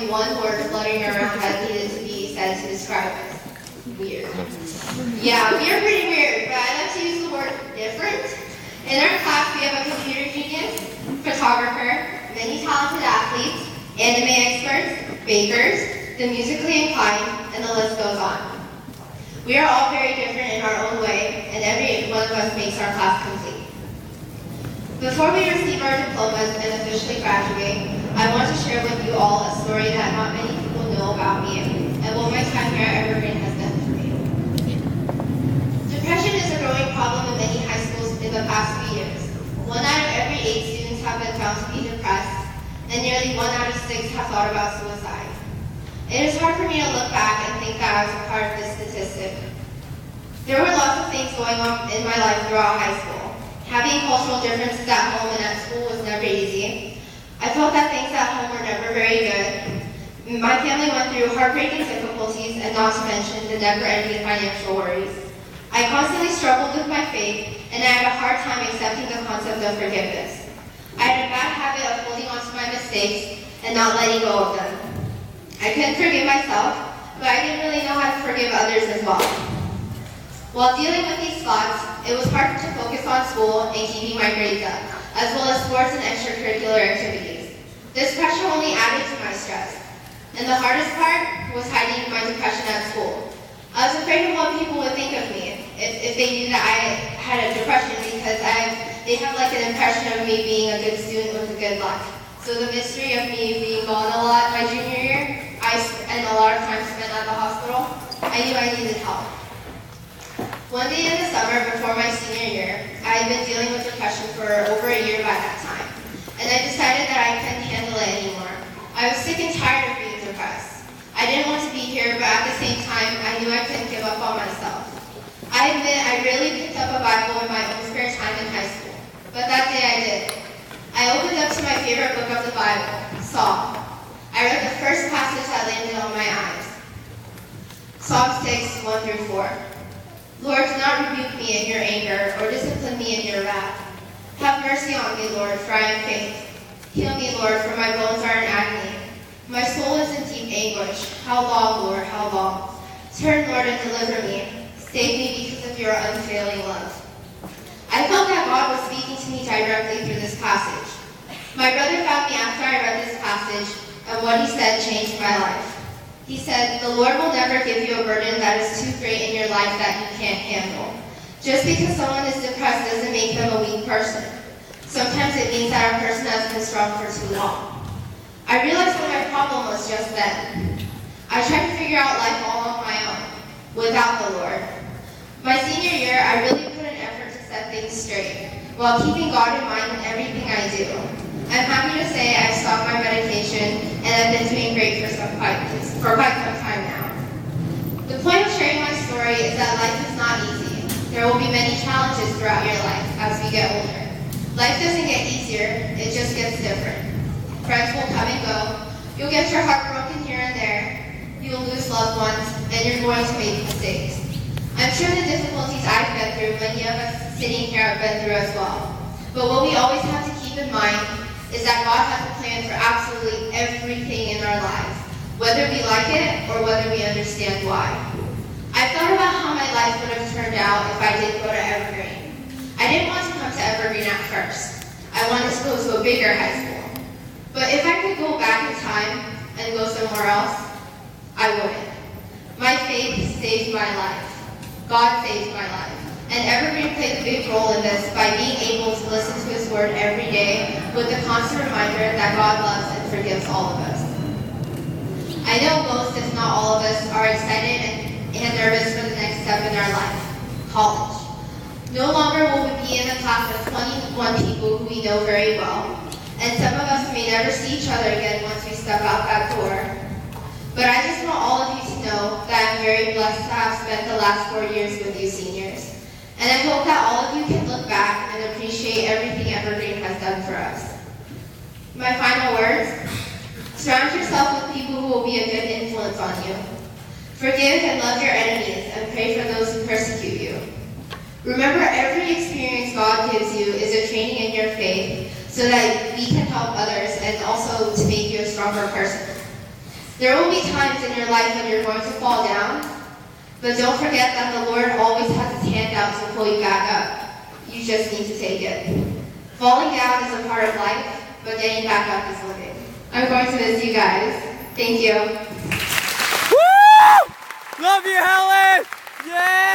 only one word floating around that needed to be said to describe us. Weird. Yeah, we are pretty weird, but I like to use the word different. In our class, we have a computer genius, photographer, many talented athletes, anime experts, bakers, the musically inclined, and the list goes on. We are all very different in our own way, and every one of us makes our class complete. Before we receive our diplomas and officially graduate, I want to share with you all a story that not many people know about me and what my time here at Evergreen has done for me. Depression is a growing problem in many high schools in the past few years. 1 out of every 8 students have been found to be depressed, and nearly 1 out of 6 have thought about suicide. It is hard for me to look back and think that I was a part of this statistic. There were lots of things going on in my life throughout high school. Having cultural differences at home and at school was never easy. I felt that things at home were never very good. My family went through heartbreaking difficulties, and not to mention the never-ending financial worries. I constantly struggled with my faith, and I had a hard time accepting the concept of forgiveness. I had a bad habit of holding on to my mistakes and not letting go of them. I couldn't forgive myself, but I didn't really know how to forgive others as well. While dealing with these thoughts, it was hard to focus on school and keeping my grades up, as well as sports and extracurricular activities. This pressure only added to my stress. And the hardest part was hiding my depression at school. I was afraid of what people would think of me if they knew that I had a depression, because they have like an impression of me being a good student with a good life. So the mystery of me being gone a lot my junior year, and a lot of time spent at the hospital, I knew I needed help. One day in the summer before my senior year, I had been dealing with depression for over a year by that time, and I decided that I couldn't handle it anymore. I was sick and tired of being depressed. I didn't want to be here, but at the same time, I knew I couldn't give up on myself. I admit I rarely picked up a Bible in my own spare time in high school, but that day I did. I opened up to my favorite book of the Bible, Psalm. I read the first passage that landed on my eyes. Psalm 6, 1 through 4. Lord, do not rebuke me in your anger, or discipline me in your wrath. Have mercy on me, Lord, for I am faint. Heal me, Lord, for my bones are in agony. My soul is in deep anguish. How long, Lord, how long? Turn, Lord, and deliver me. Save me because of your unfailing love. I felt that God was speaking to me directly through this passage. My brother found me after I read this passage, and what he said changed my life. He said, the Lord will never give you a burden that is too great in your life that you can't handle. Just because someone is depressed doesn't make them a weak person. Sometimes it means that a person has been strong for too long. I realized what my problem was just then. I tried to figure out life all on my own, without the Lord. My senior year, I really put an effort to set things straight, while keeping God in mind in everything I do. I'm happy to say I've stopped my medication, and I've been doing great for quite some time now. The point of sharing my story is that life is not easy. There will be many challenges throughout your life as we get older. Life doesn't get easier, it just gets different. Friends will come and go. You'll get your heart broken here and there. You'll lose loved ones, and you're going to make mistakes. I'm sure the difficulties I've been through, many of us sitting here have been through as well. But what we always have to keep in mind is that God has a plan for absolutely everything in our lives, whether we like it or whether we understand why. I've thought about how my life would have turned out if I didn't go to Evergreen. I didn't want to come to Evergreen at first. I wanted to go to a bigger high school. But if I could go back in time and go somewhere else, I wouldn't. My faith saved my life. God saved my life. And Evergreen played a big role in this by being able to listen to His Word every day with the constant reminder that God loves and forgives all of us. I know most, if not all of us, are excited and nervous for the next step in our life, college. No longer will we be in a class of 21 people who we know very well, and some of us may never see each other again once we step out that door. But I just want all of you to know that I'm very blessed to have spent the last 4 years with you seniors. And I hope that all of you can look back and appreciate everything Evergreen has done for us. My final words: surround yourself with people who will be a good influence on you. Forgive and love your enemies, and pray for those who persecute you. Remember, every experience God gives you is a training in your faith so that we can help others and also to make you a stronger person. There will be times in your life when you're going to fall down, but don't forget that the Lord always has his hand out to pull you back up. You just need to take it. Falling down is a part of life, but getting back up is living. I'm going to miss you guys. Thank you. Woo! Love you, Helen! Yeah!